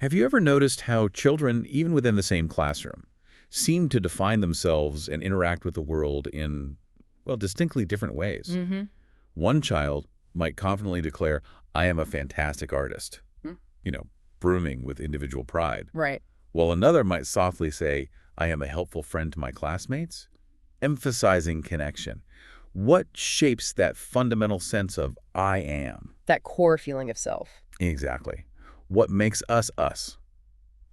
Have you ever noticed how children, even within the same classroom, seem to define themselves and interact with the world in, well, distinctly different ways? Mm-hmm. One child might confidently declare, "I am a fantastic artist," you know, brimming with individual pride, Right. while another might softly say, "I am a helpful friend to my classmates," emphasizing connection. What shapes that fundamental sense of "I am"? That core feeling of self. Exactly. What makes us us?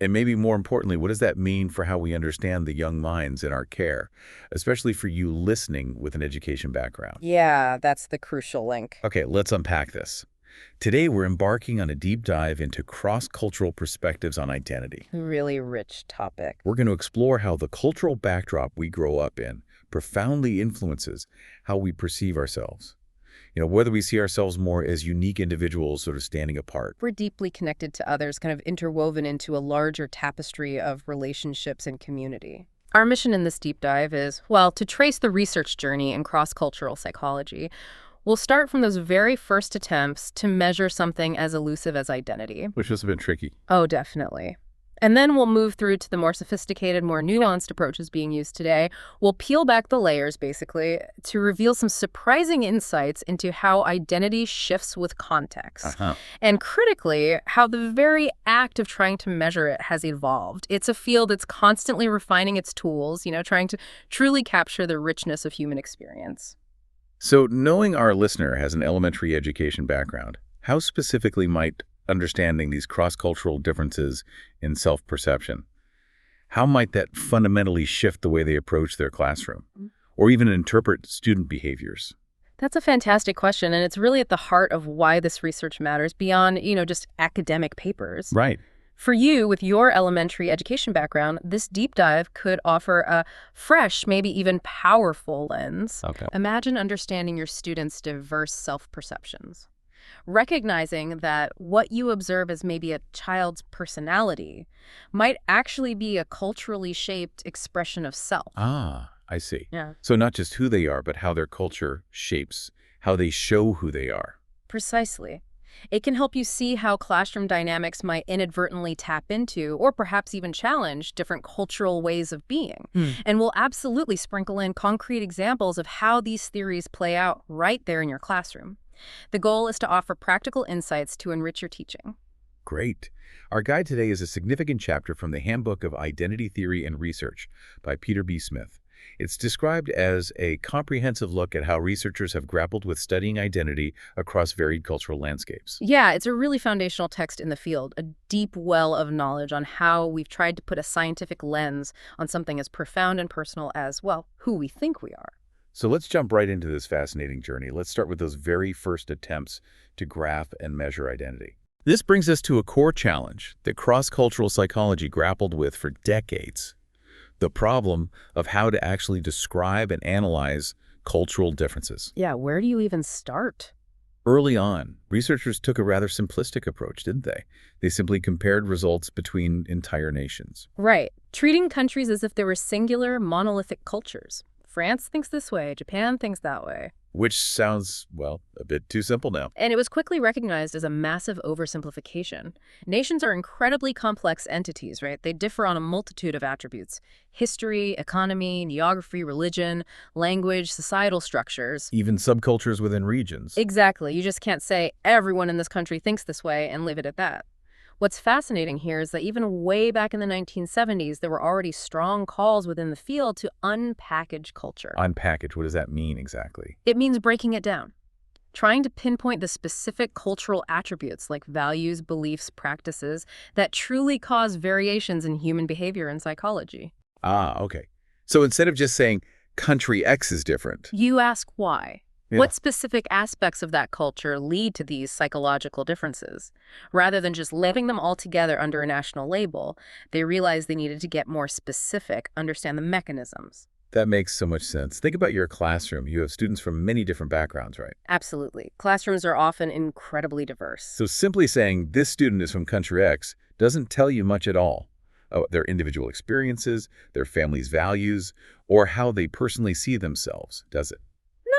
And maybe more importantly, what does that mean for how we understand the young minds in our care, especially for you listening with an education background? Yeah, that's the crucial link. Okay, let's unpack this. Today, we're embarking on a deep dive into cross-cultural perspectives on identity. Really rich topic. We're going to explore how the cultural backdrop we grow up in profoundly influences how we perceive ourselves. Whether we see ourselves more as unique individuals sort of standing apart. We're deeply connected to others, kind of interwoven into a larger tapestry of relationships and community. Our mission in this deep dive is, well, to trace the research journey in cross-cultural psychology. We'll start from those very first attempts to measure something as elusive as identity. Which must have been tricky. Oh, definitely. And then we'll move through to the more sophisticated, more nuanced approaches being used today. We'll peel back the layers, basically, to reveal some surprising insights into how identity shifts with context. And critically, how the very act of trying to measure it has evolved. It's a field that's constantly refining its tools, trying to truly capture the richness of human experience. So knowing our listener has an elementary education background, how specifically might understanding these cross-cultural differences in self-perception, how might that fundamentally shift the way they approach their classroom or even interpret student behaviors? That's a fantastic question, and it's really at the heart of why this research matters beyond, just academic papers. Right. For you, with your elementary education background, this deep dive could offer a fresh, maybe even powerful lens. Okay. Imagine understanding your students' diverse self-perceptions. Recognizing that what you observe as maybe a child's personality might actually be a culturally shaped expression of self. Ah, I see. Yeah. So not just who they are, but how their culture shapes, how they show who they are. Precisely. It can help you see how classroom dynamics might inadvertently tap into, or perhaps even challenge, different cultural ways of being. And we'll absolutely sprinkle in concrete examples of how these theories play out right there in your classroom. The goal is to offer practical insights to enrich your teaching. Great. Our guide today is a significant chapter from the Handbook of Identity Theory and Research by Peter B. Smith. It's described as a comprehensive look at how researchers have grappled with studying identity across varied cultural landscapes. Yeah, it's a really foundational text in the field, a deep well of knowledge on how we've tried to put a scientific lens on something as profound and personal as, well, who we think we are. So let's jump right into this fascinating journey. Let's start with those very first attempts to graph and measure identity. This brings us to a core challenge that cross-cultural psychology grappled with for decades: the problem of how to actually describe and analyze cultural differences. Yeah, where do you even start? Early on, researchers took a rather simplistic approach, didn't they? They simply compared results between entire nations. Right. Treating countries as if they were singular, monolithic cultures. France thinks this way, Japan thinks that way. Which sounds, well, a bit too simple now. And it was quickly recognized as a massive oversimplification. Nations are incredibly complex entities, right? They differ on a multitude of attributes: history, economy, geography, religion, language, societal structures. Even subcultures within regions. Exactly. You just can't say everyone in this country thinks this way and leave it at that. What's fascinating here is that even way back in the 1970s, there were already strong calls within the field to unpackage culture. Unpackage, what does that mean exactly? It means breaking it down. Trying to pinpoint the specific cultural attributes like values, beliefs, practices that truly cause variations in human behavior and psychology. Ah, okay. So instead of just saying country X is different. You ask why. Yeah. What specific aspects of that culture lead to these psychological differences? Rather than just leaving them all together under a national label, they realized they needed to get more specific, understand the mechanisms. That makes so much sense. Think about your classroom. You have students from many different backgrounds, right? Absolutely. Classrooms are often incredibly diverse. So simply saying this student is from country X doesn't tell you much at all. Their individual experiences, their family's values, or how they personally see themselves, does it?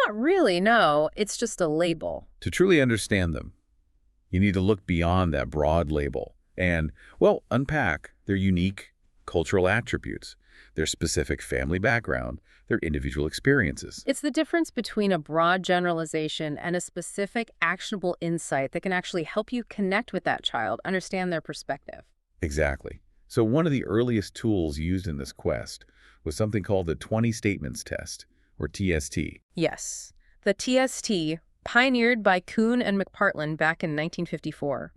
Not really, no. It's just a label. To truly understand them, you need to look beyond that broad label. and, well, unpack their unique cultural attributes, their specific family background, their individual experiences. It's the difference between a broad generalization and a specific actionable insight that can actually help you connect with that child, understand their perspective. Exactly. So one of the earliest tools used in this quest was something called the 20 Statements Test, or TST. Yes, the TST, pioneered by Kuhn and McPartlin back in 1954.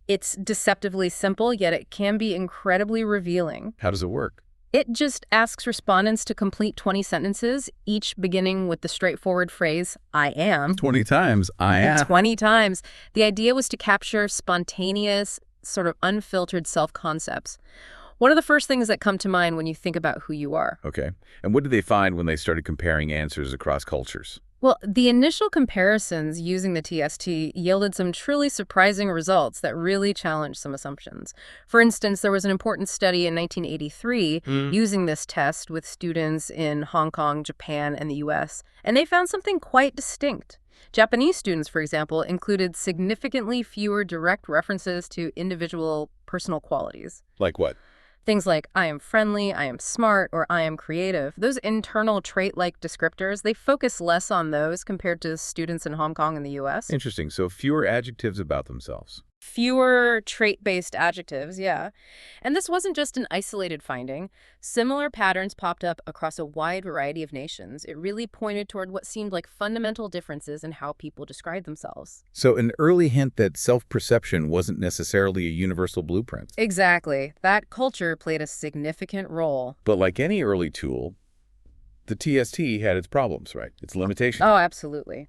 It's deceptively simple, yet it can be incredibly revealing. How does it work? It just asks respondents to complete 20 sentences, each beginning with the straightforward phrase, I am. 20 times, I am. 20 times. The idea was to capture spontaneous, sort of unfiltered self-concepts. One of the first things that come to mind when you think about who you are. Okay. And what did they find when they started comparing answers across cultures? Well, the initial comparisons using the TST yielded some truly surprising results that really challenged some assumptions. For instance, there was an important study in 1983 using this test with students in Hong Kong, Japan, and the US, and they found something quite distinct. Japanese students, for example, included significantly fewer direct references to individual personal qualities. Like what? Things like, I am friendly, I am smart, or I am creative. Those internal trait-like descriptors, they focus less on those compared to students in Hong Kong and the US. Interesting. So fewer adjectives about themselves. Fewer trait-based adjectives, yeah. And this wasn't just an isolated finding. Similar patterns popped up across a wide variety of nations. It really pointed toward what seemed like fundamental differences in how people describe themselves. So an early hint that self-perception wasn't necessarily a universal blueprint. Exactly. That culture played a significant role. But like any early tool, the TST had its problems, right? Its limitations. Oh, absolutely.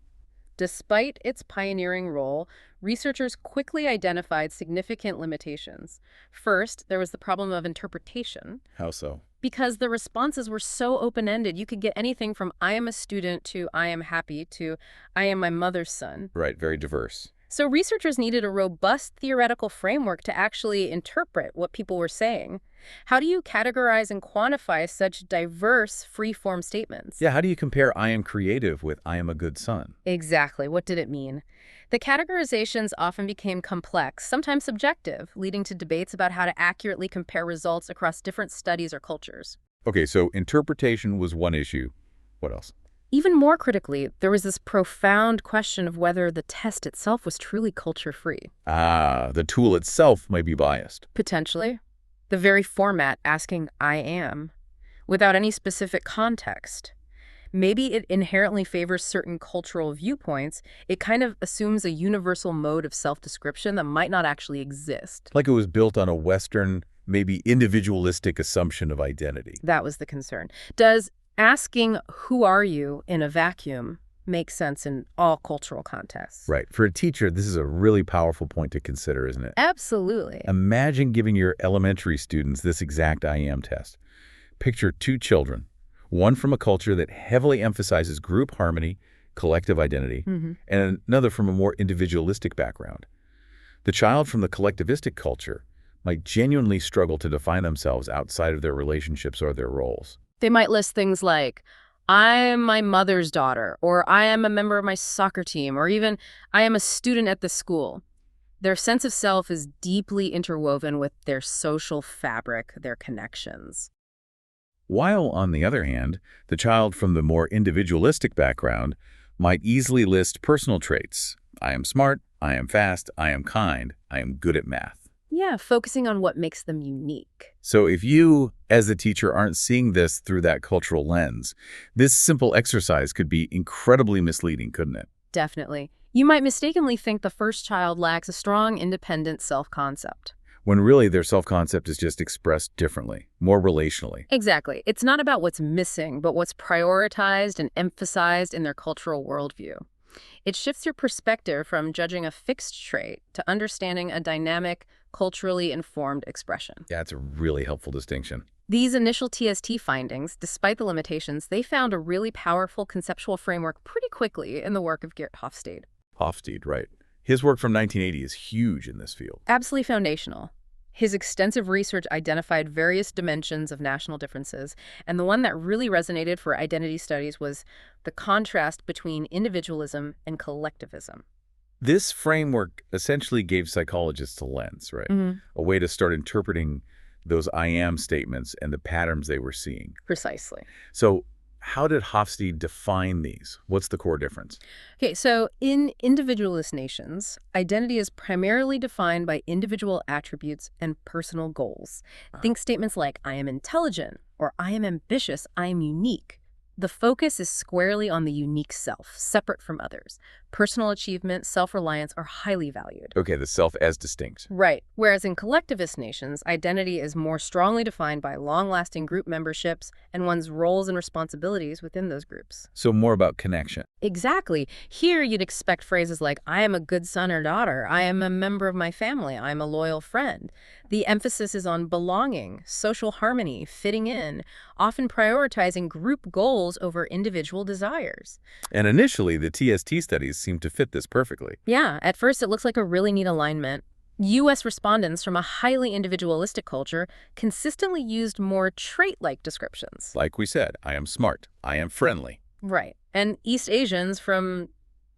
Despite its pioneering role, researchers quickly identified significant limitations. First, there was the problem of interpretation. How so? Because the responses were so open-ended, you could get anything from I am a student to I am happy to I am my mother's son. Right, very diverse. So researchers needed a robust theoretical framework to actually interpret what people were saying. How do you categorize and quantify such diverse, free-form statements? Yeah, how do you compare I am creative with I am a good son? Exactly. What did it mean? The categorizations often became complex, sometimes subjective, leading to debates about how to accurately compare results across different studies or cultures. Okay, so interpretation was one issue. What else? Even more critically, there was this profound question of whether the test itself was truly culture-free. Ah, the tool itself might be biased. Potentially. The very format asking I am, without any specific context. Maybe it inherently favors certain cultural viewpoints. It kind of assumes a universal mode of self-description that might not actually exist. Like it was built on a Western, maybe individualistic assumption of identity. That was the concern. Does asking who are you in a vacuum make sense in all cultural contexts? Right. For a teacher, this is a really powerful point to consider, isn't it? Absolutely. Imagine giving your elementary students this exact I am test. Picture two children, one from a culture that heavily emphasizes group harmony, collective identity, and another from a more individualistic background. The child from the collectivistic culture might genuinely struggle to define themselves outside of their relationships or their roles. They might list things like, I am my mother's daughter, or I am a member of my soccer team, or even I am a student at the school. Their sense of self is deeply interwoven with their social fabric, their connections. While, on the other hand, the child from the more individualistic background might easily list personal traits. I am smart, I am fast, I am kind, I am good at math. Yeah, focusing on what makes them unique. So if you, as the teacher, aren't seeing this through that cultural lens, this simple exercise could be incredibly misleading, couldn't it? Definitely. You might mistakenly think the first child lacks a strong, independent self-concept. When really their self-concept is just expressed differently, more relationally. Exactly. It's not about what's missing, but what's prioritized and emphasized in their cultural worldview. It shifts your perspective from judging a fixed trait to understanding a dynamic, culturally informed expression. Yeah, it's a really helpful distinction. These initial TST findings, despite the limitations, they found a really powerful conceptual framework pretty quickly in the work of Geert Hofstede. Hofstede, right. His work from 1980 is huge in this field. Absolutely foundational. His extensive research identified various dimensions of national differences, and the one that really resonated for identity studies was the contrast between individualism and collectivism. This framework essentially gave psychologists a lens, right? Mhm. A way to start interpreting those I am statements and the patterns they were seeing. Precisely. So how did Hofstede define these? What's the core difference? Okay, so in individualist nations, identity is primarily defined by individual attributes and personal goals. Think statements like, I am intelligent, or I am ambitious, I am unique. The focus is squarely on the unique self, separate from others. Personal achievement, self-reliance are highly valued. Okay, the self as distinct. Right. Whereas in collectivist nations, identity is more strongly defined by long-lasting group memberships and one's roles and responsibilities within those groups. So more about connection. Exactly. Here you'd expect phrases like, I am a good son or daughter, I am a member of my family, I am a loyal friend. The emphasis is on belonging, social harmony, fitting in, often prioritizing group goals over individual desires. And initially, the TST studies seemed to fit this perfectly. Yeah, at first it looks like a really neat alignment. U.S. respondents from a highly individualistic culture consistently used more trait-like descriptions. Like we said, I am smart, I am friendly. Right. And East Asians from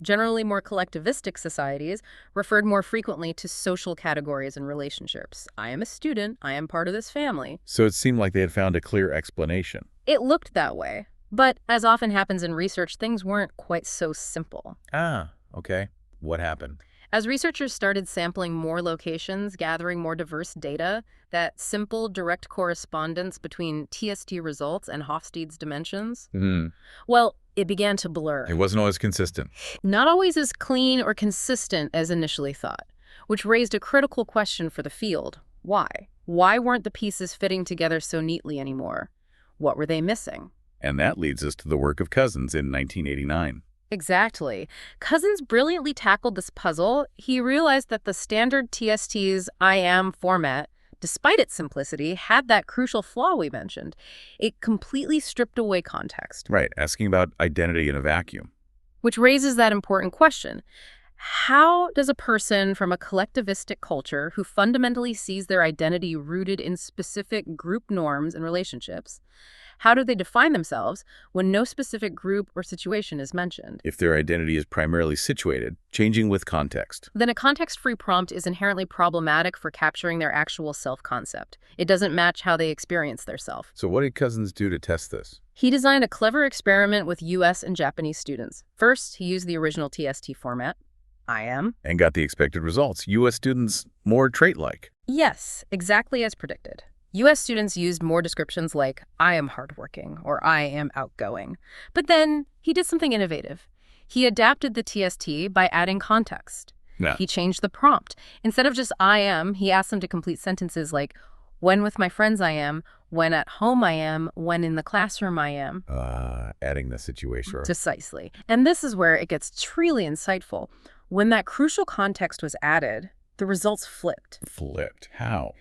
generally more collectivistic societies referred more frequently to social categories and relationships. I am a student, I am part of this family. So it seemed like they had found a clear explanation. It looked that way. But as often happens in research, things weren't quite so simple. Ah, okay. What happened? As researchers started sampling more locations, gathering more diverse data, that simple, direct correspondence between TST results and Hofstede's dimensions, well, it began to blur. It wasn't always consistent. Not always as clean or consistent as initially thought, which raised a critical question for the field. Why? Why weren't the pieces fitting together so neatly anymore? What were they missing? And that leads us to the work of Cousins in 1989. Exactly. Cousins brilliantly tackled this puzzle. He realized that the standard TST's I am format, despite its simplicity, had that crucial flaw we mentioned. It completely stripped away context. Right, asking about identity in a vacuum. Which raises that important question. How does a person from a collectivistic culture who fundamentally sees their identity rooted in specific group norms and relationships, how do they define themselves when no specific group or situation is mentioned? If their identity is primarily situated, changing with context. Then a context-free prompt is inherently problematic for capturing their actual self-concept. It doesn't match how they experience their self. So what did Cousins do to test this? He designed a clever experiment with US and Japanese students. First, he used the original TST format, I am. And got the expected results. U.S. students more trait-like. Yes, exactly as predicted. U.S. students used more descriptions like, I am hardworking, or I am outgoing. But then he did something innovative. He adapted the TST by adding context. Yeah. He changed the prompt. Instead of just I am, he asked them to complete sentences like, when with my friends I am, when at home I am, when in the classroom I am. Adding the situation. Precisely. And this is where it gets truly insightful. When that crucial context was added, the results flipped. Flipped? How?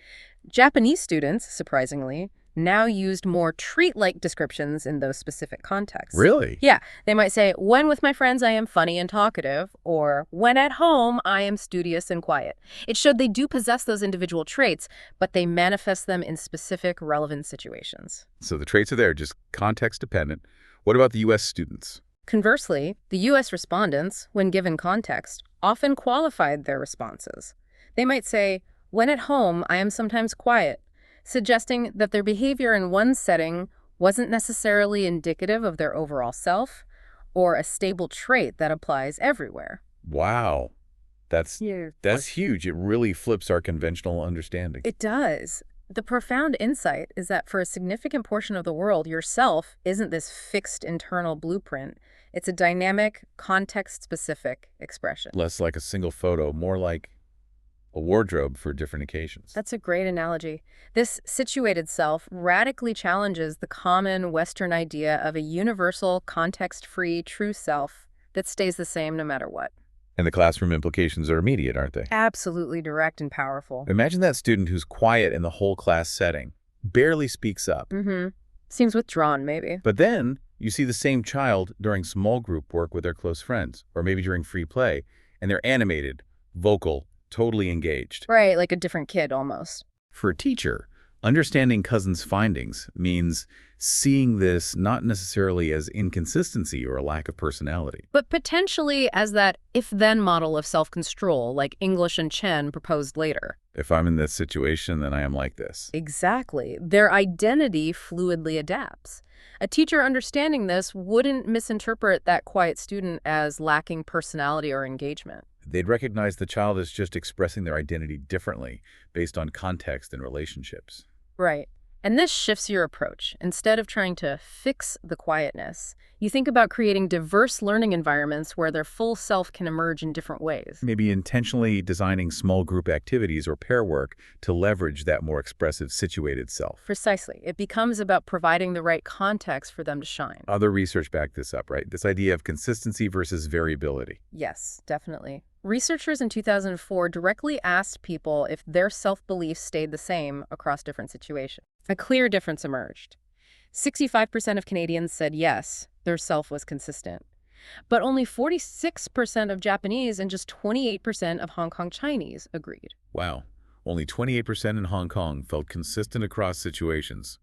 Japanese students, surprisingly, now used more trait-like descriptions in those specific contexts. Really? Yeah. They might say, when with my friends I am funny and talkative, or when at home I am studious and quiet. It showed they do possess those individual traits, but they manifest them in specific, relevant situations. So the traits are there, just context-dependent. What about the U.S. students? Conversely, the U.S. respondents, when given context, often qualified their responses. They might say, when at home, I am sometimes quiet, suggesting that their behavior in one setting wasn't necessarily indicative of their overall self or a stable trait that applies everywhere. Wow. That's huge. It really flips our conventional understanding. It does. The profound insight is that for a significant portion of the world, yourself isn't this fixed internal blueprint. It's a dynamic, context-specific expression. Less like a single photo, more like a wardrobe for different occasions. That's a great analogy. This situated self radically challenges the common Western idea of a universal, context-free, true self that stays the same no matter what. And the classroom implications are immediate, aren't they? Absolutely direct and powerful. Imagine that student who's quiet in the whole class setting, barely speaks up. Seems withdrawn, maybe. But then you see the same child during small group work with their close friends, or maybe during free play, and they're animated, vocal, totally engaged. Right, like a different kid almost. For a teacher, Understanding Cousin's findings means seeing this not necessarily as inconsistency or a lack of personality. But potentially as that if-then model of self-control, like English and Chen proposed later. If I'm in this situation, then I am like this. Exactly. Their identity fluidly adapts. A teacher understanding this wouldn't misinterpret that quiet student as lacking personality or engagement. They'd recognize the child as just expressing their identity differently based on context and relationships. Right. And this shifts your approach. Instead of trying to fix the quietness, you think about creating diverse learning environments where their full self can emerge in different ways. Maybe intentionally designing small group activities or pair work to leverage that more expressive situated self. Precisely. It becomes about providing the right context for them to shine. Other research backed this up, right? This idea of consistency versus variability. Yes, definitely. Researchers in 2004 directly asked people if their self-beliefs stayed the same across different situations. A clear difference emerged. 65% of Canadians said yes, their self was consistent. But only 46% of Japanese and just 28% of Hong Kong Chinese agreed. Wow. Only 28% in Hong Kong felt consistent across situations.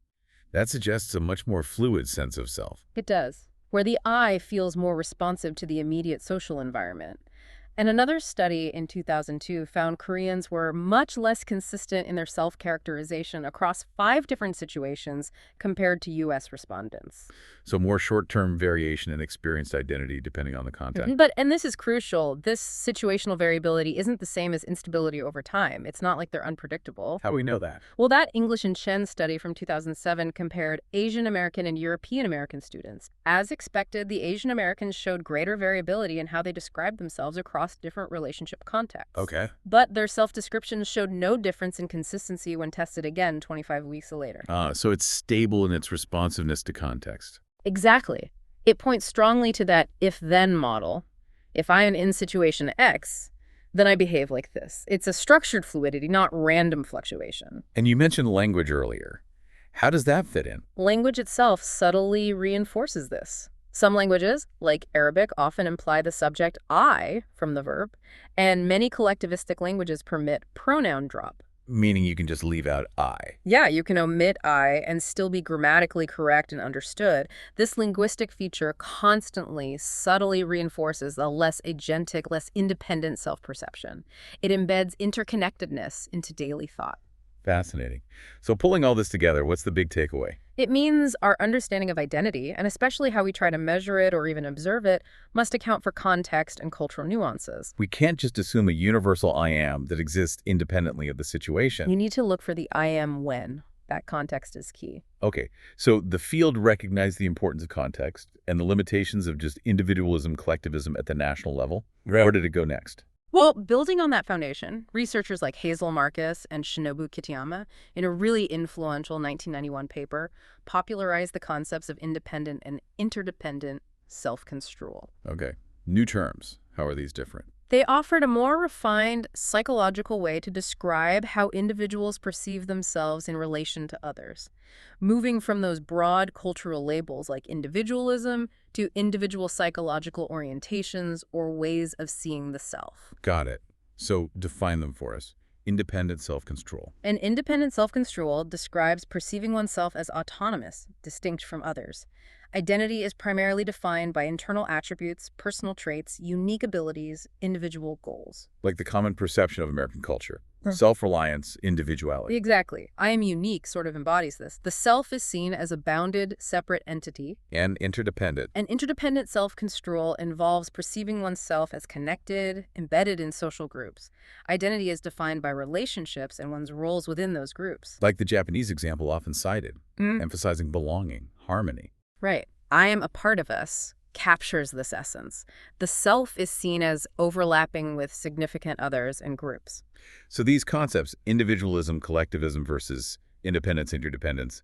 That suggests a much more fluid sense of self. It does, where the I feels more responsive to the immediate social environment. And another study in 2002 found Koreans were much less consistent in their self-characterization across 5 different situations compared to U.S. respondents. So more short-term variation in experienced identity depending on the context. And this is crucial, this situational variability isn't the same as instability over time. It's not like they're unpredictable. How do we know that? Well, that English and Chen study from 2007 compared Asian American and European American students. As expected, the Asian Americans showed greater variability in how they described themselves across different relationship contexts. Okay. But their self-descriptions showed no difference in consistency when tested again 25 weeks later. So it's stable in its responsiveness to context. Exactly. It points strongly to that if-then model. If I am in situation X, then I behave like this. It's a structured fluidity, not random fluctuation. And you mentioned language earlier. How does that fit in? Language itself subtly reinforces this. Some languages, like Arabic, often imply the subject I from the verb, and many collectivistic languages permit pronoun drop. Meaning you can just leave out I. Yeah, you can omit I and still be grammatically correct and understood. This linguistic feature constantly, subtly reinforces a less agentic, less independent self-perception. It embeds interconnectedness into daily thought. Fascinating. So pulling all this together, what's the big takeaway? It means our understanding of identity, and especially how we try to measure it or even observe it, must account for context and cultural nuances. We can't just assume a universal I am that exists independently of the situation. You need to look for the I am when. That context is key. Okay, so the field recognized the importance of context and the limitations of just individualism, collectivism at the national level. Where did it go next? Well, building on that foundation, researchers like Hazel Marcus and Shinobu Kitayama, in a really influential 1991 paper, popularized the concepts of independent and interdependent self-construal. Okay, new terms. How are these different? They offered a more refined psychological way to describe how individuals perceive themselves in relation to others, moving from those broad cultural labels like individualism to individual psychological orientations or ways of seeing the self. Got it. So define them for us. Independent self-control. An independent self-control describes perceiving oneself as autonomous, distinct from others. Identity is primarily defined by internal attributes, personal traits, unique abilities, individual goals. Like the common perception of American culture. Self-reliance, individuality. Exactly. I am unique sort of embodies this. The self is seen as a bounded, separate entity. And interdependent. An interdependent self-control involves perceiving oneself as connected, embedded in social groups. Identity is defined by relationships and one's roles within those groups. Like the Japanese example often cited, emphasizing belonging, harmony. Right. I am a part of us captures this essence. The self is seen as overlapping with significant others and groups. So these concepts, individualism, collectivism versus independence, interdependence,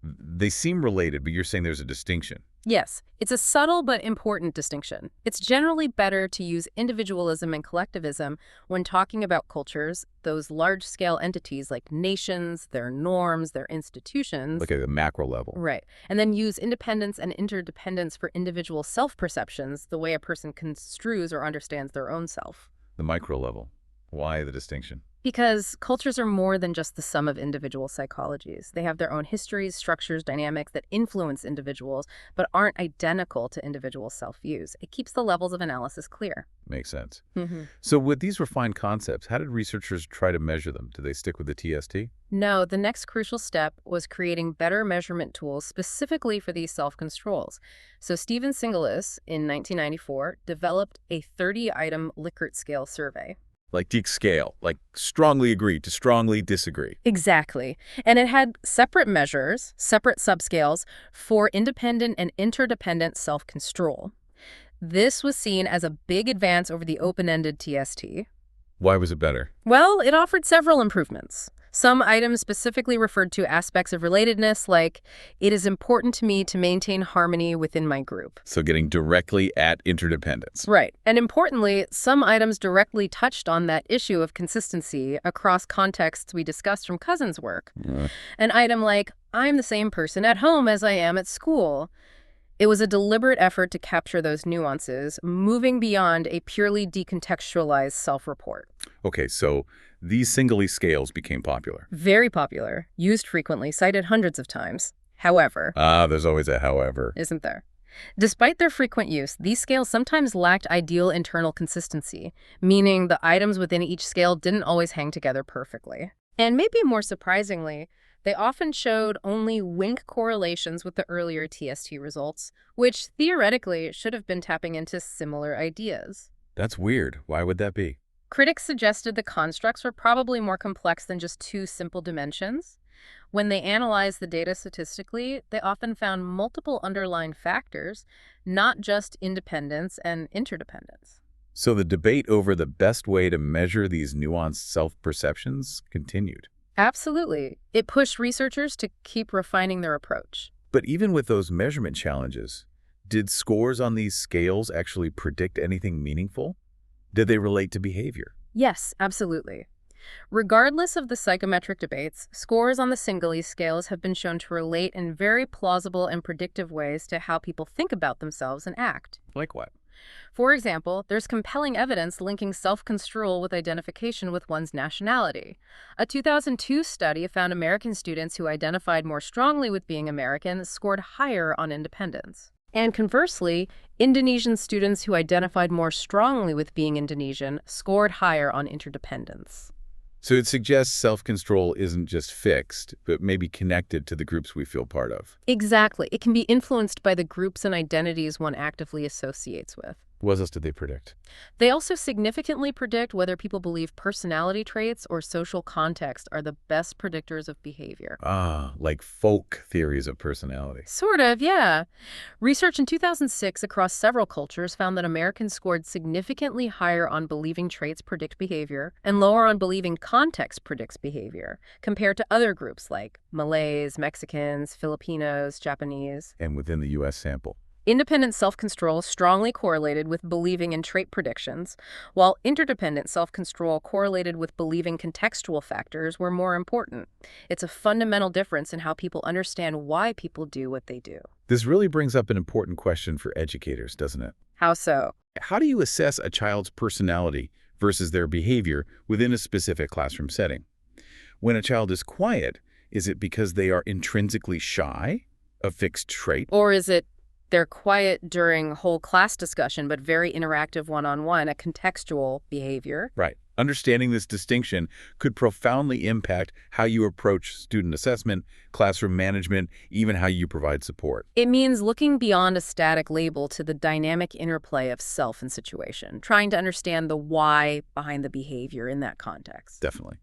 they seem related, but you're saying there's a distinction. Yes, it's a subtle but important distinction. It's generally better to use individualism and collectivism when talking about cultures, those large-scale entities like nations, their norms, their institutions. Like at a macro level. Right. And then use independence and interdependence for individual self-perceptions, the way a person construes or understands their own self. The micro level. Why the distinction? Because cultures are more than just the sum of individual psychologies. They have their own histories, structures, dynamics that influence individuals, but aren't identical to individual self-views. It keeps the levels of analysis clear. Makes sense. hmm So with these refined concepts, how did researchers try to measure them? Did they stick with the TST? No, the next crucial step was creating better measurement tools specifically for these self-controls. So Stephen Singelis, in 1994, developed a 30-item Likert scale survey. Like Deke scale, like strongly agree to strongly disagree. Exactly. And it had separate measures, separate subscales for independent and interdependent self-control. This was seen as a big advance over the open-ended TST. Why was it better? Well, it offered several improvements. Some items specifically referred to aspects of relatedness, like, it is important to me to maintain harmony within my group. So getting directly at interdependence. Right. And importantly, some items directly touched on that issue of consistency across contexts we discussed from Cousin's work. An item like, I'm the same person at home as I am at school. It was a deliberate effort to capture those nuances, moving beyond a purely decontextualized self-report. Okay, so these singly scales became popular. Very popular, used frequently, cited hundreds of times. However, There's always a however. isn't there? Despite their frequent use, these scales sometimes lacked ideal internal consistency, meaning the items within each scale didn't always hang together perfectly. And maybe more surprisingly, they often showed only wink correlations with the earlier TST results, which theoretically should have been tapping into similar ideas. That's weird. Why would that be? Critics suggested the constructs were probably more complex than just two simple dimensions. When they analyzed the data statistically, they often found multiple underlying factors, not just independence and interdependence. So the debate over the best way to measure these nuanced self-perceptions continued. Absolutely. It pushed researchers to keep refining their approach. But even with those measurement challenges, did scores on these scales actually predict anything meaningful? Did they relate to behavior? Yes, absolutely. Regardless of the psychometric debates, scores on the Singelis scales have been shown to relate in very plausible and predictive ways to how people think about themselves and act. Like what? For example, there's compelling evidence linking self-construal with identification with one's nationality. A 2002 study found American students who identified more strongly with being American scored higher on independence. And conversely, Indonesian students who identified more strongly with being Indonesian scored higher on interdependence. So it suggests self-control isn't just fixed, but maybe connected to the groups we feel part of. Exactly. It can be influenced by the groups and identities one actively associates with. What else did they predict? They also significantly predict whether people believe personality traits or social context are the best predictors of behavior. Like folk theories of personality. Sort of, yeah. Research in 2006 across several cultures found that Americans scored significantly higher on believing traits predict behavior and lower on believing context predicts behavior, compared to other groups like Malays, Mexicans, Filipinos, Japanese. And within the U.S. sample. Independent self-control strongly correlated with believing in trait predictions, while interdependent self-control correlated with believing contextual factors were more important. It's a fundamental difference in how people understand why people do what they do. This really brings up an important question for educators, doesn't it? How so? How do you assess a child's personality versus their behavior within a specific classroom setting? When a child is quiet, is it because they are intrinsically shy, a fixed trait? Or is it they're quiet during whole class discussion, but very interactive one-on-one, a contextual behavior? Right. Understanding this distinction could profoundly impact how you approach student assessment, classroom management, even how you provide support. It means looking beyond a static label to the dynamic interplay of self and situation, trying to understand the why behind the behavior in that context. Definitely.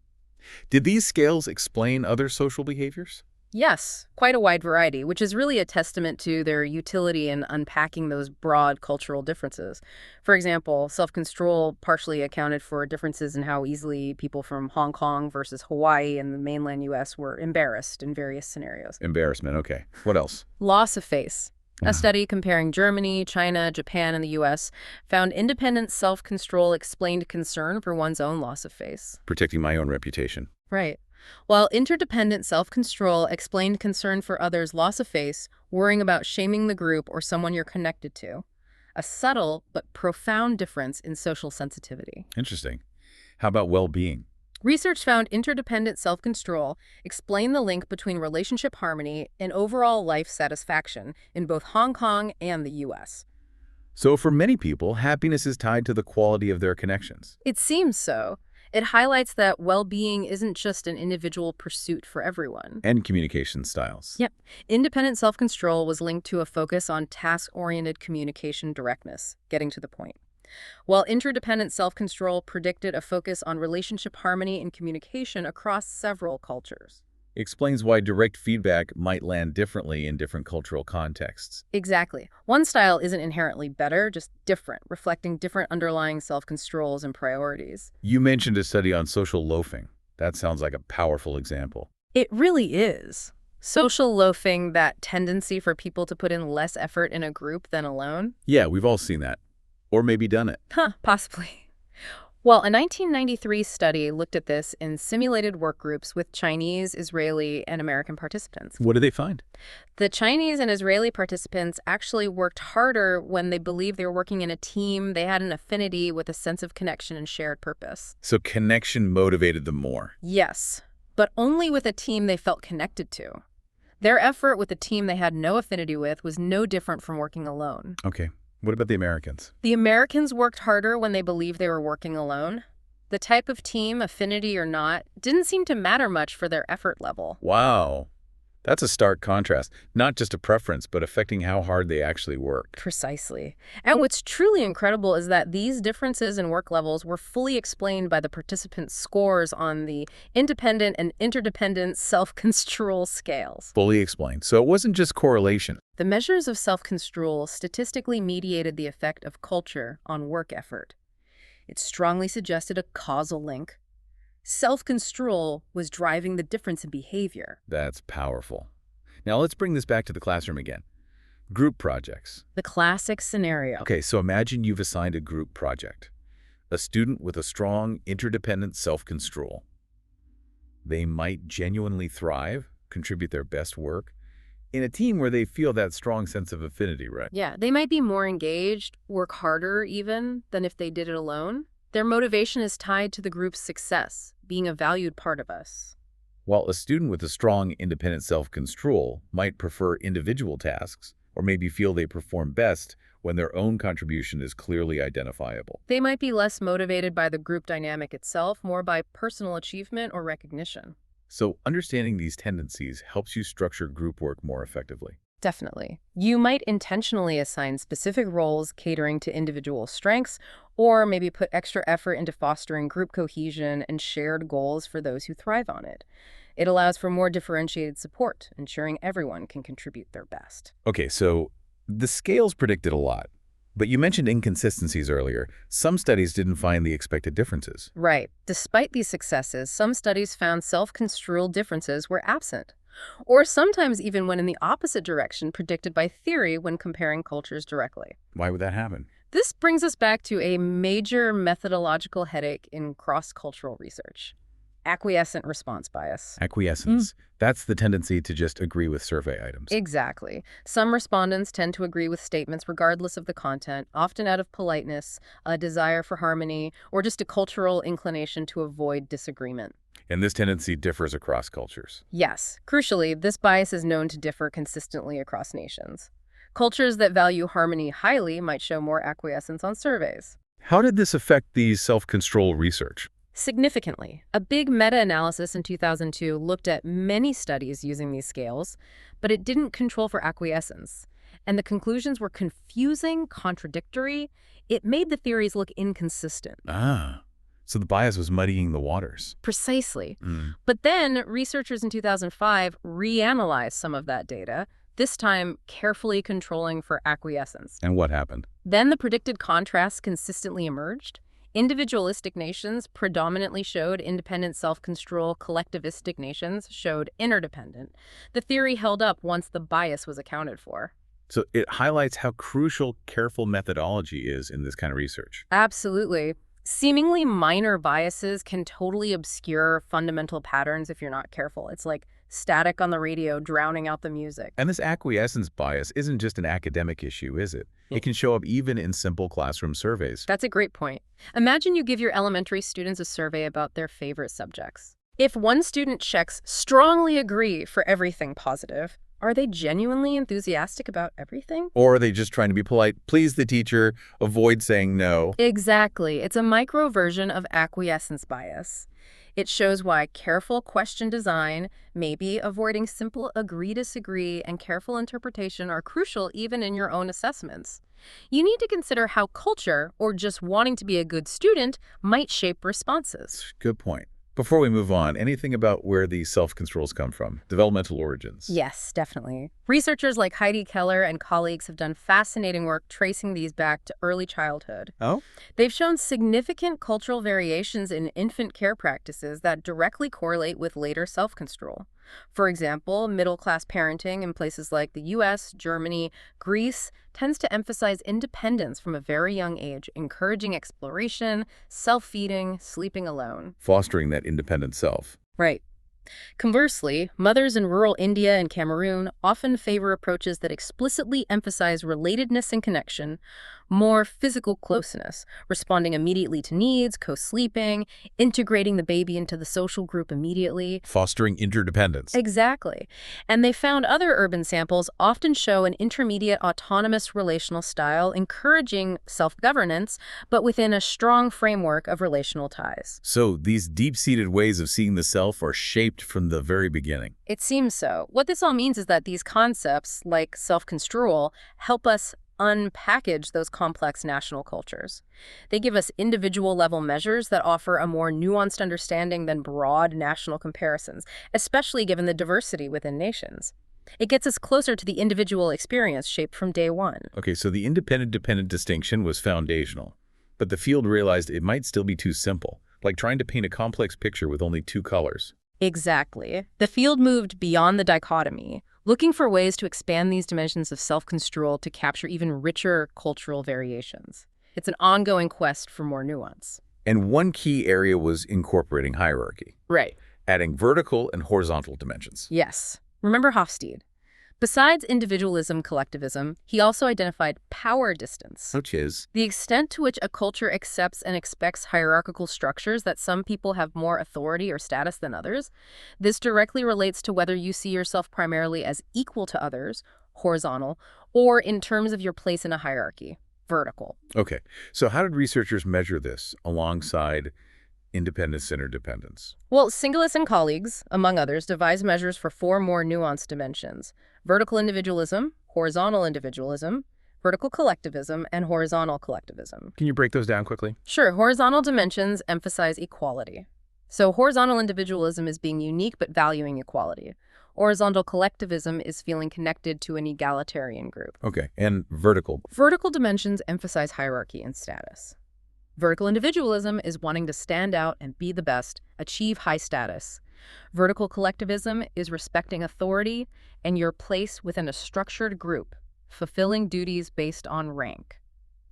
Did these scales explain other social behaviors? Yes, quite a wide variety, which is really a testament to their utility in unpacking those broad cultural differences. For example, self-control partially accounted for differences in how easily people from Hong Kong versus Hawaii and the mainland U.S. were embarrassed in various scenarios. Embarrassment, okay. What else? Loss of face. A study comparing Germany, China, Japan, and the U.S. found independent self-control explained concern for one's own loss of face. Protecting my own reputation. Right. While interdependent self-control explained concern for others' loss of face, worrying about shaming the group or someone you're connected to. A subtle but profound difference in social sensitivity. Interesting. How about well-being? Research found interdependent self-control explained the link between relationship harmony and overall life satisfaction in both Hong Kong and the U.S. So for many people, happiness is tied to the quality of their connections. It seems so. It highlights that well-being isn't just an individual pursuit for everyone. And communication styles. Yep. Independent self-control was linked to a focus on task-oriented communication directness, getting to the point. While interdependent self-control predicted a focus on relationship harmony and communication across several cultures. Explains why direct feedback might land differently in different cultural contexts. Exactly. One style isn't inherently better, just different, reflecting different underlying self-controls and priorities. You mentioned a study on social loafing. That sounds like a powerful example. It really is. Social loafing, that tendency for people to put in less effort in a group than alone? Yeah, we've all seen that. Or maybe done it. Possibly. Well, a 1993 study looked at this in simulated work groups with Chinese, Israeli, and American participants. What did they find? The Chinese and Israeli participants actually worked harder when they believed they were working in a team, they had an affinity with a sense of connection and shared purpose. So connection motivated them more. Yes, but only with a team they felt connected to. Their effort with a team they had no affinity with was no different from working alone. Okay. What about the Americans? The Americans worked harder when they believed they were working alone. The type of team, affinity or not, didn't seem to matter much for their effort level. Wow. That's a stark contrast. Not just a preference, but affecting how hard they actually worked. Precisely. And what's truly incredible is that these differences in work levels were fully explained by the participants' scores on the independent and interdependent self-control scales. Fully explained. So it wasn't just correlation. The measures of self-control statistically mediated the effect of culture on work effort. It strongly suggested a causal link. Self-control was driving the difference in behavior. That's powerful. Now let's bring this back to the classroom again. Group projects. The classic scenario. Okay, so imagine you've assigned a group project. A student with a strong, interdependent self-control. They might genuinely thrive, contribute their best work, in a team where they feel that strong sense of affinity, right? Yeah, they might be more engaged, work harder even, than if they did it alone. Their motivation is tied to the group's success, being a valued part of us. While a student with a strong, independent self-control might prefer individual tasks, or maybe feel they perform best when their own contribution is clearly identifiable. They might be less motivated by the group dynamic itself, more by personal achievement or recognition. So understanding these tendencies helps you structure group work more effectively. Definitely. You might intentionally assign specific roles catering to individual strengths, or maybe put extra effort into fostering group cohesion and shared goals for those who thrive on it. It allows for more differentiated support, ensuring everyone can contribute their best. Okay, so the scales predicted a lot, but you mentioned inconsistencies earlier. Some studies didn't find the expected differences. Right. Despite these successes, some studies found self-construal differences were absent, or sometimes even went in the opposite direction predicted by theory when comparing cultures directly. Why would that happen? This brings us back to a major methodological headache in cross-cultural research: acquiescent response bias. Acquiescence. That's the tendency to just agree with survey items. Exactly. Some respondents tend to agree with statements regardless of the content, often out of politeness, a desire for harmony, or just a cultural inclination to avoid disagreement. And this tendency differs across cultures. Yes. Crucially, this bias is known to differ consistently across nations. Cultures that value harmony highly might show more acquiescence on surveys. How did this affect the self-control research? Significantly. A big meta-analysis in 2002 looked at many studies using these scales, but it didn't control for acquiescence. And the conclusions were confusing, contradictory. It made the theories look inconsistent. So the bias was muddying the waters. Precisely. But then researchers in 2005 reanalyzed some of that data, this time carefully controlling for acquiescence. And what happened? Then the predicted contrasts consistently emerged. Individualistic nations predominantly showed independent self-control, collectivistic nations showed interdependent. The theory held up once the bias was accounted for. So it highlights how crucial careful methodology is in this kind of research. Absolutely. Seemingly minor biases can totally obscure fundamental patterns if you're not careful. It's like static on the radio drowning out the music. And this acquiescence bias isn't just an academic issue, is it? It can show up even in simple classroom surveys. That's a great point. Imagine you give your elementary students a survey about their favorite subjects. If one student checks strongly agree for everything positive, are they genuinely enthusiastic about everything? Or are they just trying to be polite, please the teacher, avoid saying no? Exactly. It's a micro version of acquiescence bias. It shows why careful question design, maybe avoiding simple agree-disagree, and careful interpretation are crucial even in your own assessments. You need to consider how culture, or just wanting to be a good student, might shape responses. Good point. Before we move on, anything about where these self-controls come from? Developmental origins? Yes, definitely. Researchers like Heidi Keller and colleagues have done fascinating work tracing these back to early childhood. Oh? They've shown significant cultural variations in infant care practices that directly correlate with later self-control. For example, middle-class parenting in places like the US, Germany, Greece tends to emphasize independence from a very young age, encouraging exploration, self-feeding, sleeping alone. Fostering that independent self. Right. Conversely, mothers in rural India and Cameroon often favor approaches that explicitly emphasize relatedness and connection, more physical closeness, responding immediately to needs, co-sleeping, integrating the baby into the social group immediately. Fostering interdependence. Exactly. And they found other urban samples often show an intermediate autonomous relational style, encouraging self-governance, but within a strong framework of relational ties. So these deep-seated ways of seeing the self are shaped from the very beginning. It seems so. What this all means is that these concepts, like self-control, help us unpackage those complex national cultures. They give us individual-level measures that offer a more nuanced understanding than broad national comparisons, especially given the diversity within nations. It gets us closer to the individual experience shaped from day one. Okay, so the independent-dependent distinction was foundational, but the field realized it might still be too simple, like trying to paint a complex picture with only two colors. Exactly. The field moved beyond the dichotomy, looking for ways to expand these dimensions of self-control to capture even richer cultural variations. It's an ongoing quest for more nuance. And one key area was incorporating hierarchy, Right. adding vertical and horizontal dimensions. Yes. Remember Hofstede? Besides individualism, collectivism, he also identified power distance. Which is? The extent to which a culture accepts and expects hierarchical structures that some people have more authority or status than others. This directly relates to whether you see yourself primarily as equal to others, horizontal, or in terms of your place in a hierarchy, vertical. Okay, so how did researchers measure this alongside independence and interdependence? Well, Singlis and colleagues, among others, devised measures for 4 more nuanced dimensions: vertical individualism, horizontal individualism, vertical collectivism, and horizontal collectivism. Can you break those down quickly? Sure, horizontal dimensions emphasize equality. So horizontal individualism is being unique but valuing equality. Horizontal collectivism is feeling connected to an egalitarian group. Okay, and vertical. Vertical dimensions emphasize hierarchy and status. Vertical individualism is wanting to stand out and be the best, achieve high status. Vertical collectivism is respecting authority and your place within a structured group, fulfilling duties based on rank.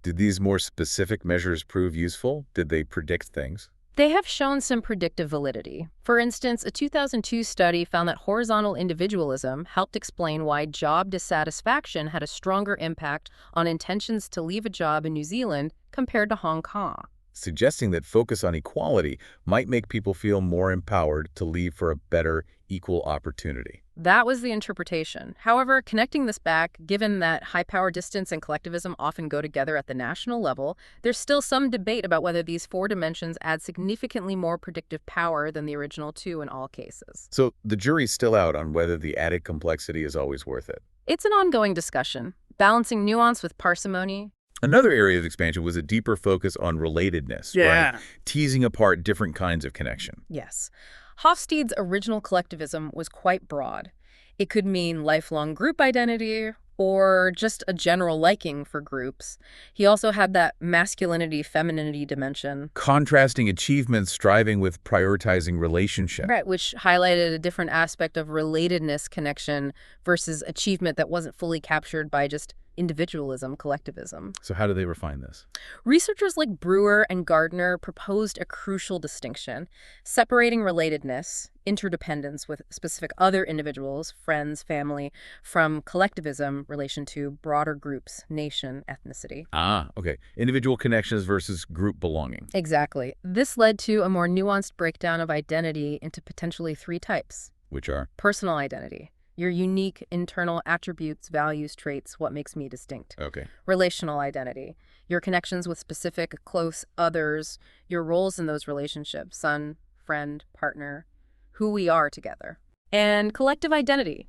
Did these more specific measures prove useful? Did they predict things? They have shown some predictive validity. For instance, a 2002 study found that horizontal individualism helped explain why job dissatisfaction had a stronger impact on intentions to leave a job in New Zealand compared to Hong Kong. Suggesting that focus on equality might make people feel more empowered to leave for a better, equal opportunity. That was the interpretation. However, connecting this back, given that high power distance and collectivism often go together at the national level, there's still some debate about whether these 4 dimensions add significantly more predictive power than the original 2 in all cases. So the jury's still out on whether the added complexity is always worth it. It's an ongoing discussion, balancing nuance with parsimony. Another area of expansion was a deeper focus on relatedness, right? Teasing apart different kinds of connection. Yes. Hofstede's original collectivism was quite broad. It could mean lifelong group identity or just a general liking for groups. He also had that masculinity-femininity dimension. Contrasting achievements, striving with prioritizing relationship. Right, which highlighted a different aspect of relatedness connection versus achievement that wasn't fully captured by just individualism, collectivism. So how do they refine this? Researchers like Brewer and Gardner proposed a crucial distinction, separating relatedness, interdependence with specific other individuals, friends, family, from collectivism, relation to broader groups, nation, ethnicity. Ah, okay. Individual connections versus group belonging. Exactly. This led to a more nuanced breakdown of identity into potentially 3 types. Which are? Personal identity. Your unique internal attributes, values, traits, what makes me distinct. Okay. Relational identity. Your connections with specific, close others, your roles in those relationships, son, friend, partner, who we are together. And collective identity.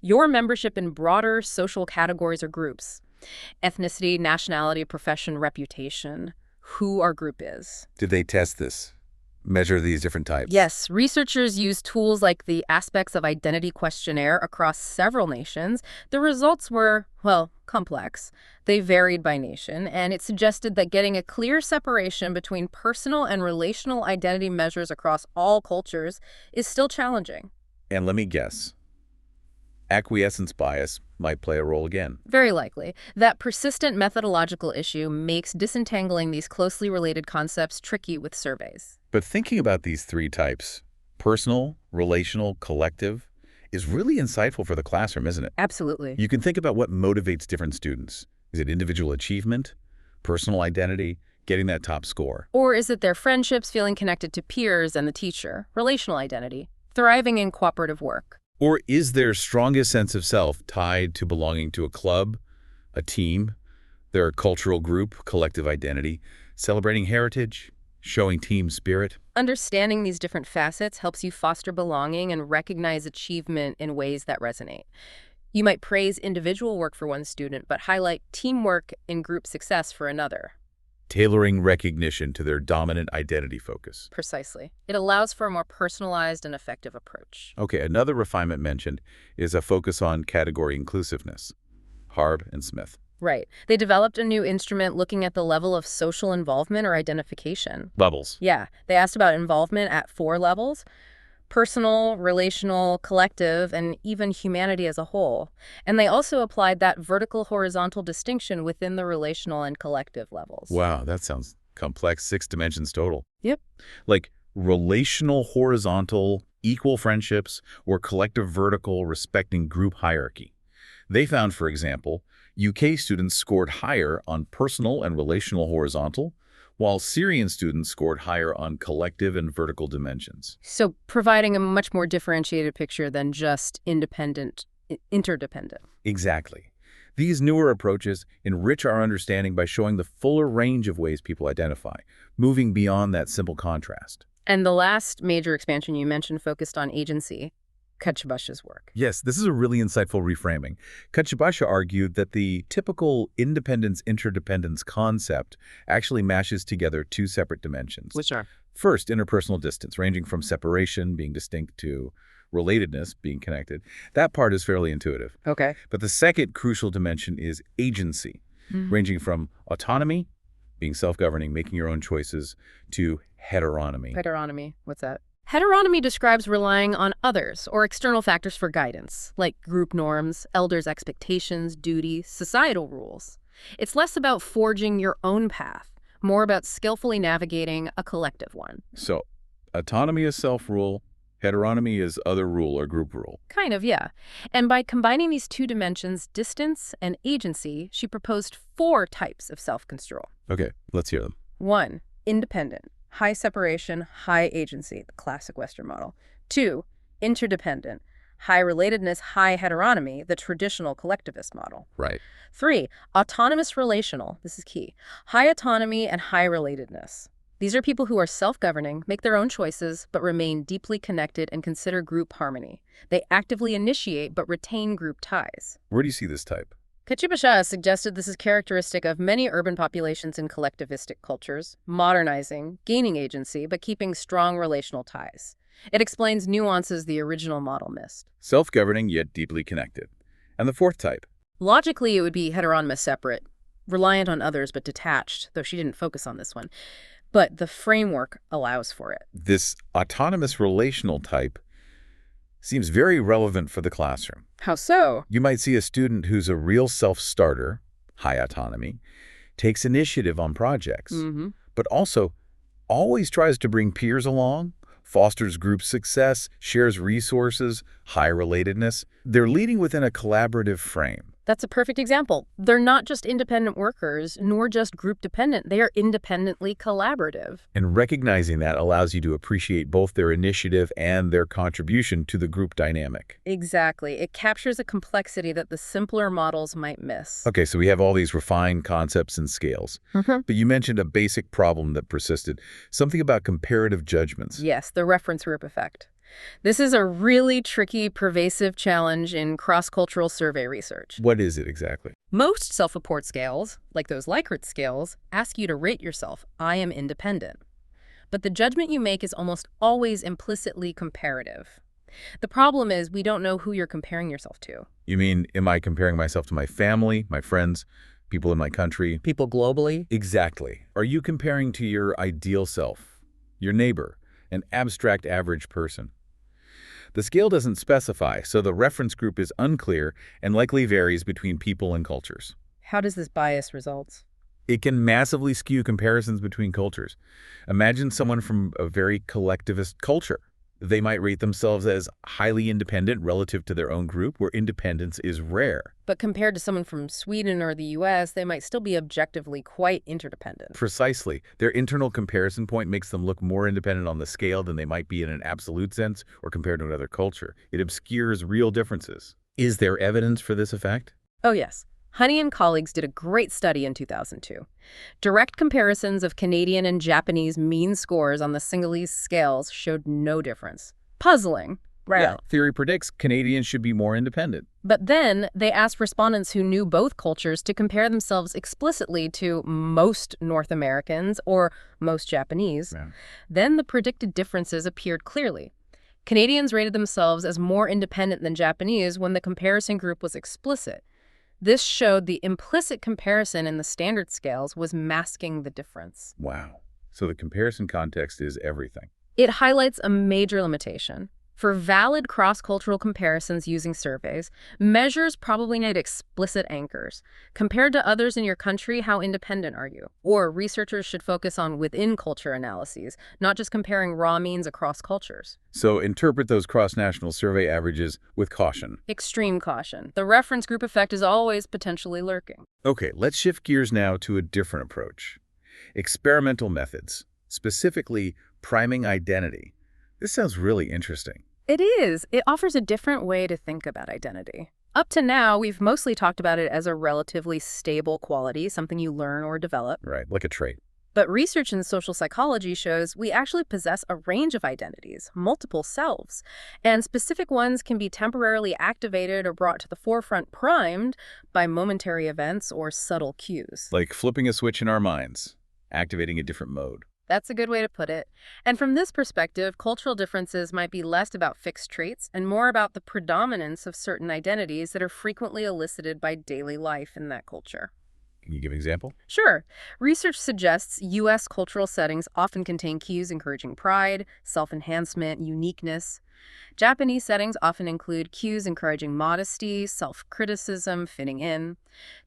Your membership in broader social categories or groups. Ethnicity, nationality, profession, reputation, who our group is. Did they test this? Measure these different types? Yes, researchers used tools like the Aspects of Identity questionnaire across several nations. The results were, well, complex. They varied by nation, and it suggested that getting a clear separation between personal and relational identity measures across all cultures is still challenging. And let me guess. Acquiescence bias might play a role again. Very likely. That persistent methodological issue makes disentangling these closely related concepts tricky with surveys. But thinking about these 3 types, personal, relational, collective, is really insightful for the classroom, isn't it? Absolutely. You can think about what motivates different students. Is it individual achievement, personal identity, getting that top score? Or is it their friendships, feeling connected to peers and the teacher, relational identity, thriving in cooperative work? Or is their strongest sense of self tied to belonging to a club, a team, their cultural group, collective identity, celebrating heritage, showing team spirit? Understanding these different facets helps you foster belonging and recognize achievement in ways that resonate. You might praise individual work for one student, but highlight teamwork and group success for another. Tailoring recognition to their dominant identity focus. Precisely. It allows for a more personalized and effective approach. Okay, another refinement mentioned is a focus on category inclusiveness. Harb and Smith. Right. They developed a new instrument looking at the level of social involvement or identification. Levels. Yeah, they asked about involvement at 4 levels: personal, relational, collective, and even humanity as a whole. And they also applied that vertical-horizontal distinction within the relational and collective levels. Wow, that sounds complex. 6 dimensions total. Yep. Like relational, horizontal, equal friendships, or collective vertical respecting group hierarchy. They found, for example, UK students scored higher on personal and relational horizontal, while Syrian students scored higher on collective and vertical dimensions. So providing a much more differentiated picture than just independent, interdependent. Exactly. These newer approaches enrich our understanding by showing the fuller range of ways people identify, moving beyond that simple contrast. And the last major expansion you mentioned focused on agency. Kachibasha's work. Yes, this is a really insightful reframing. Kachibasha argued that the typical independence-interdependence concept actually mashes together 2 separate dimensions. Which are? First, interpersonal distance, ranging from separation, being distinct, to relatedness, being connected. That part is fairly intuitive. Okay. But the second crucial dimension is agency, ranging from autonomy, being self-governing, making your own choices, to heteronomy. Heteronomy. What's that? Heteronomy describes relying on others or external factors for guidance, like group norms, elders' expectations, duty, societal rules. It's less about forging your own path, more about skillfully navigating a collective one. So, autonomy is self-rule, heteronomy is other rule or group rule. Kind of, yeah. And by combining these 2 dimensions, distance and agency, she proposed 4 types of self-control. Okay, let's hear them. 1, independent. High separation, high agency, the classic Western model. 2, interdependent. High relatedness, high heteronomy, the traditional collectivist model. Right. 3, autonomous relational. This is key. High autonomy and high relatedness. These are people who are self-governing, make their own choices, but remain deeply connected and consider group harmony. They actively initiate but retain group ties. Where do you see this type? Kachibasha suggested this is characteristic of many urban populations in collectivistic cultures, modernizing, gaining agency, but keeping strong relational ties. It explains nuances the original model missed. Self-governing yet deeply connected. And the 4th type? Logically, it would be heteronymous separate, reliant on others but detached, though she didn't focus on this one. But the framework allows for it. This autonomous relational type seems very relevant for the classroom. How so? You might see a student who's a real self-starter, high autonomy, takes initiative on projects, Mm-hmm. but also always tries to bring peers along, fosters group success, shares resources, high relatedness. They're leading within a collaborative frame. That's a perfect example. They're not just independent workers, nor just group dependent. They are independently collaborative. And recognizing that allows you to appreciate both their initiative and their contribution to the group dynamic. Exactly. It captures a complexity that the simpler models might miss. Okay, so we have all these refined concepts and scales. Mhm. But you mentioned a basic problem that persisted, something about comparative judgments. Yes, the reference group effect. This is a really tricky, pervasive challenge in cross-cultural survey research. What is it exactly? Most self-report scales, like those Likert scales, ask you to rate yourself, I am independent. But the judgment you make is almost always implicitly comparative. The problem is we don't know who you're comparing yourself to. You mean, am I comparing myself to my family, my friends, people in my country? People globally? Exactly. Are you comparing to your ideal self, your neighbor, an abstract average person? The scale doesn't specify, so the reference group is unclear and likely varies between people and cultures. How does this bias result? It can massively skew comparisons between cultures. Imagine someone from a very collectivist culture. They might rate themselves as highly independent relative to their own group, where independence is rare. But compared to someone from Sweden or the US, they might still be objectively quite interdependent. Precisely. Their internal comparison point makes them look more independent on the scale than they might be in an absolute sense or compared to another culture. It obscures real differences. Is there evidence for this effect? Oh yes. Honey and colleagues did a great study in 2002. Direct comparisons of Canadian and Japanese mean scores on the Singhalese scales showed no difference. Puzzling, right? Yeah, theory predicts Canadians should be more independent. But then they asked respondents who knew both cultures to compare themselves explicitly to most North Americans or most Japanese. Yeah. Then the predicted differences appeared clearly. Canadians rated themselves as more independent than Japanese when the comparison group was explicit. This showed the implicit comparison in the standard scales was masking the difference. Wow. So the comparison context is everything. It highlights a major limitation. For valid cross-cultural comparisons using surveys, measures probably need explicit anchors. Compared to others in your country, how independent are you? Or researchers should focus on within-culture analyses, not just comparing raw means across cultures. So interpret those cross-national survey averages with caution. Extreme caution. The reference group effect is always potentially lurking. Okay, let's shift gears now to a different approach. Experimental methods, specifically priming identity. This sounds really interesting. It is. It offers a different way to think about identity. Up to now, we've mostly talked about it as a relatively stable quality, something you learn or develop. Right, like a trait. But research in social psychology shows we actually possess a range of identities, multiple selves, and specific ones can be temporarily activated or brought to the forefront primed by momentary events or subtle cues. Like flipping a switch in our minds, activating a different mode. That's a good way to put it. And from this perspective, cultural differences might be less about fixed traits and more about the predominance of certain identities that are frequently elicited by daily life in that culture. Can you give an example? Sure. Research suggests U.S. cultural settings often contain cues encouraging pride, self-enhancement, uniqueness. Japanese settings often include cues encouraging modesty, self-criticism, fitting in.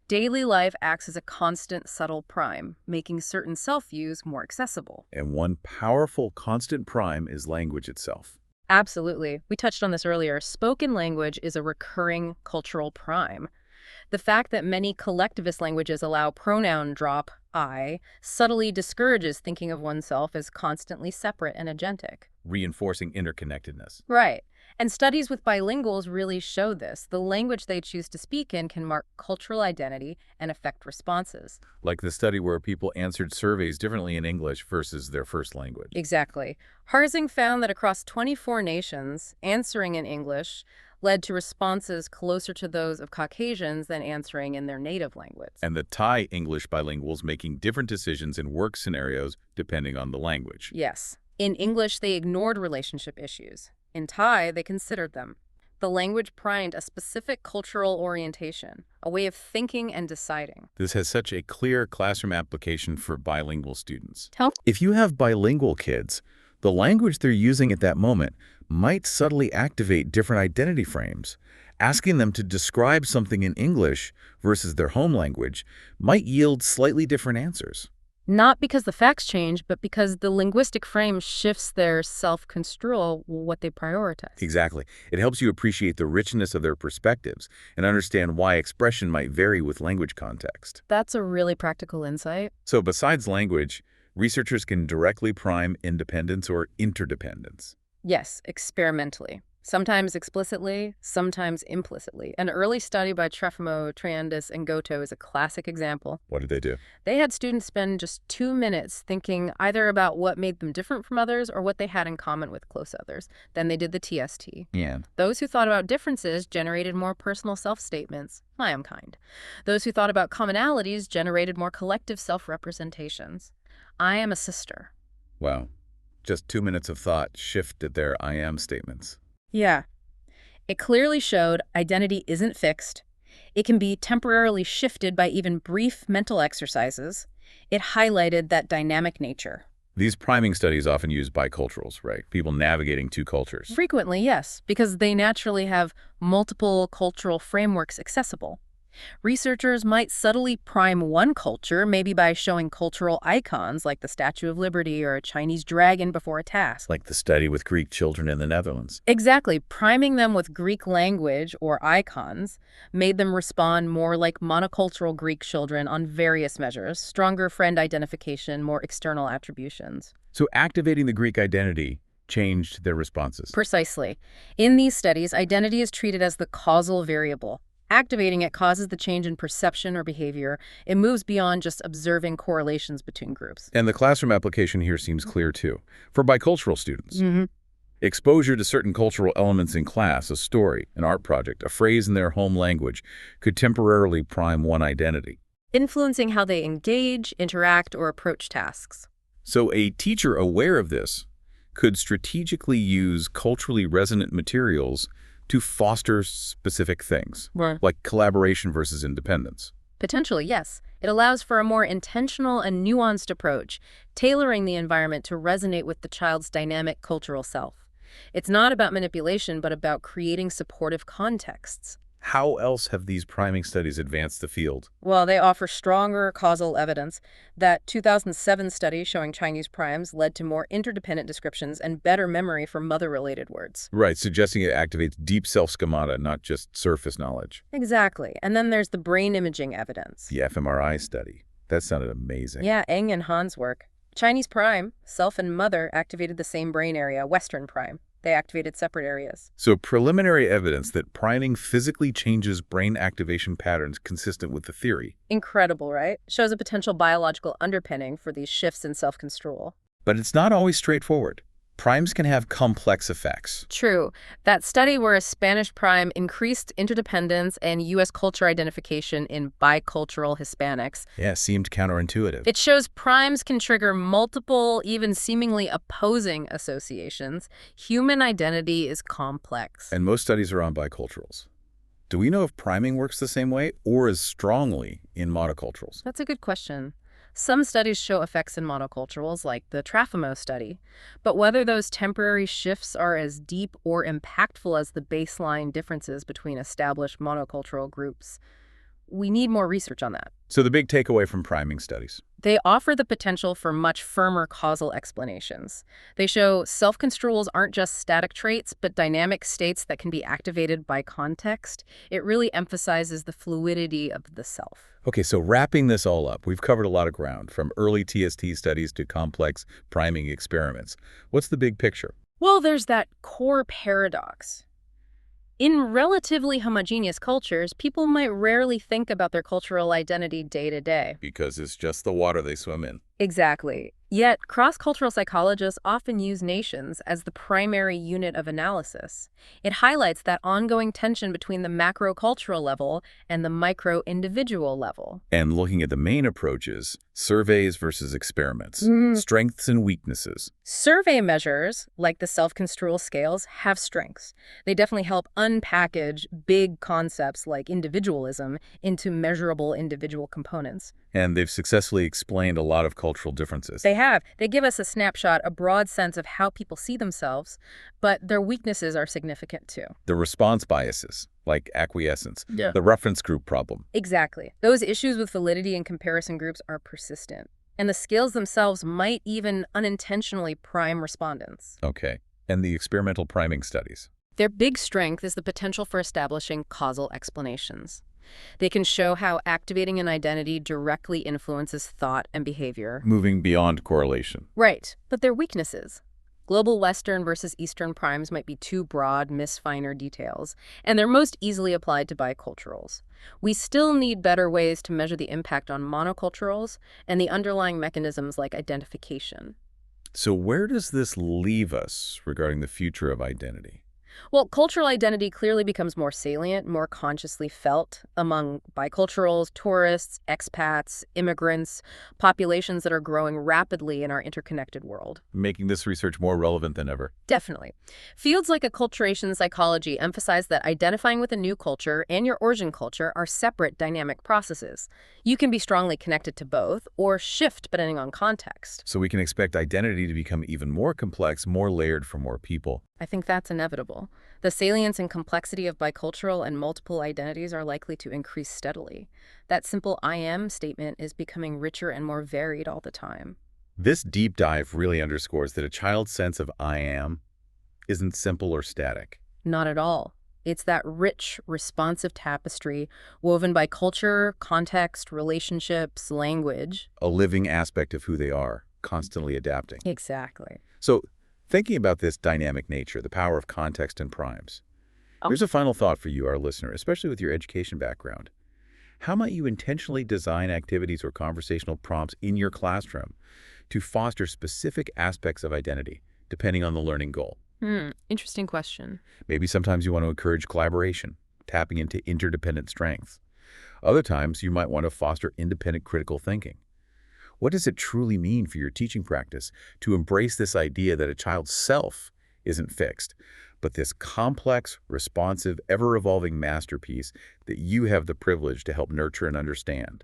Daily life acts as a constant, subtle prime, making certain self-views more accessible. And one powerful constant prime is language itself. Absolutely. We touched on this earlier. Spoken language is a recurring cultural prime. The fact that many collectivist languages allow pronoun drop, I, subtly discourages thinking of oneself as constantly separate and agentic. Reinforcing interconnectedness. Right. And studies with bilinguals really show this. The language they choose to speak in can mark cultural identity and affect responses. Like the study where people answered surveys differently in English versus their first language. Exactly. Harzing found that across 24 nations, answering in English led to responses closer to those of Caucasians than answering in their native language. And the Thai English bilinguals making different decisions in work scenarios depending on the language. Yes. In English, they ignored relationship issues. In Thai, they considered them. The language primed a specific cultural orientation, a way of thinking and deciding. This has such a clear classroom application for bilingual students. Tell If you have bilingual kids, the language they're using at that moment might subtly activate different identity frames, Asking them to describe something in English versus their home language might yield slightly different answers. Not because the facts change, but because the linguistic frame shifts their self-construal, what they prioritize. Exactly. It helps you appreciate the richness of their perspectives and understand why expression might vary with language context. That's a really practical insight. So besides language, researchers can directly prime independence or interdependence. Yes, experimentally. Sometimes explicitly, sometimes implicitly. An early study by Trefimo, Triandis, and Goto is a classic example. What did they do? They had students spend just 2 minutes thinking either about what made them different from others or what they had in common with close others. Then they did the TST. Yeah. Those who thought about differences generated more personal self-statements. I am kind. Those who thought about commonalities generated more collective self-representations. I am a sister. Wow. Just 2 minutes of thought shifted their I am statements. Yeah. It clearly showed identity isn't fixed. It can be temporarily shifted by even brief mental exercises. It highlighted that dynamic nature. These priming studies often use biculturals, right? People navigating two cultures. Frequently, yes, because they naturally have multiple cultural frameworks accessible. Researchers might subtly prime one culture, maybe by showing cultural icons like the Statue of Liberty or a Chinese dragon before a task. Like the study with Greek children in the Netherlands. Exactly. Priming them with Greek language or icons made them respond more like monocultural Greek children on various measures, stronger friend identification, more external attributions. So activating the Greek identity changed their responses. Precisely. In these studies, identity is treated as the causal variable. Activating it causes the change in perception or behavior. It moves beyond just observing correlations between groups. And the classroom application here seems clear too. For bicultural students, exposure to certain cultural elements in class, a story, an art project, a phrase in their home language, could temporarily prime one identity. Influencing how they engage, interact, or approach tasks. So a teacher aware of this could strategically use culturally resonant materials to foster specific things, like collaboration versus independence. Potentially, yes. It allows for a more intentional and nuanced approach, tailoring the environment to resonate with the child's dynamic cultural self. It's not about manipulation, but about creating supportive contexts. How else have these priming studies advanced the field? Well, they offer stronger causal evidence. That 2007 study showing Chinese primes led to more interdependent descriptions and better memory for mother-related words. Right, suggesting it activates deep self-schemata, not just surface knowledge. Exactly. And then there's the brain imaging evidence. The fMRI study. That sounded amazing. Yeah, Eng and Han's work. Chinese prime, self and mother, activated the same brain area, Western prime. They activated separate areas. So preliminary evidence that priming physically changes brain activation patterns consistent with the theory. Incredible, right? Shows a potential biological underpinning for these shifts in self-construal. But it's not always straightforward. Primes can have complex effects. True. That study where a Spanish prime increased interdependence and U.S. culture identification in bicultural Hispanics. Yeah, seemed counterintuitive. It shows primes can trigger multiple, even seemingly opposing associations. Human identity is complex. And most studies are on biculturals. Do we know if priming works the same way or as strongly in monoculturals? That's a good question. Some studies show effects in monoculturals, like the Trefimo study, but whether those temporary shifts are as deep or impactful as the baseline differences between established monocultural groups, we need more research on that. So the big takeaway from priming studies. They offer the potential for much firmer causal explanations. They show self-construals aren't just static traits, but dynamic states that can be activated by context. It really emphasizes the fluidity of the self. Okay, so wrapping this all up, we've covered a lot of ground, from early TST studies to complex priming experiments. What's the big picture? Well, there's that core paradox. In relatively homogeneous cultures, people might rarely think about their cultural identity day to day. Because it's just the water they swim in. Exactly. Yet, cross-cultural psychologists often use nations as the primary unit of analysis. It highlights that ongoing tension between the macro-cultural level and the micro-individual level. And looking at the main approaches, surveys versus experiments, strengths and weaknesses. Survey measures, like the self-construal scales, have strengths. They definitely help unpackage big concepts like individualism into measurable individual components. And they've successfully explained a lot of cultural cultural differences. They have. They give us a snapshot, a broad sense of how people see themselves, but their weaknesses are significant too. The response biases, like acquiescence, Yeah. the reference group problem. Exactly. Those issues with validity and comparison groups are persistent. And the skills themselves might even unintentionally prime respondents. Okay. And the experimental priming studies. Their big strength is the potential for establishing causal explanations. They can show how activating an identity directly influences thought and behavior. Moving beyond correlation. Right, but their weaknesses. Global Western versus Eastern primes might be too broad, miss finer details, and they're most easily applied to biculturals. We still need better ways to measure the impact on monoculturals and the underlying mechanisms like identification. So where does this leave us regarding the future of identity? Well, cultural identity clearly becomes more salient, more consciously felt among biculturals, tourists, expats, immigrants, populations that are growing rapidly in our interconnected world. Making this research more relevant than ever. Definitely. Fields like acculturation psychology emphasize that identifying with a new culture and your origin culture are separate dynamic processes. You can be strongly connected to both or shift depending on context. So we can expect identity to become even more complex, more layered for more people. I think that's inevitable. The salience and complexity of bicultural and multiple identities are likely to increase steadily. That simple I am statement is becoming richer and more varied all the time. This deep dive really underscores that a child's sense of I am isn't simple or static. Not at all. It's that rich, responsive tapestry woven by culture, context, relationships, language. A living aspect of who they are, constantly adapting. Exactly. So, thinking about this dynamic nature, the power of context and primes, here's a final thought for you, our listener, especially with your education background. How might you intentionally design activities or conversational prompts in your classroom to foster specific aspects of identity, depending on the learning goal? Interesting question. Maybe sometimes you want to encourage collaboration, tapping into interdependent strengths. Other times, you might want to foster independent critical thinking. What does it truly mean for your teaching practice to embrace this idea that a child's self isn't fixed, but this complex, responsive, ever-evolving masterpiece that you have the privilege to help nurture and understand?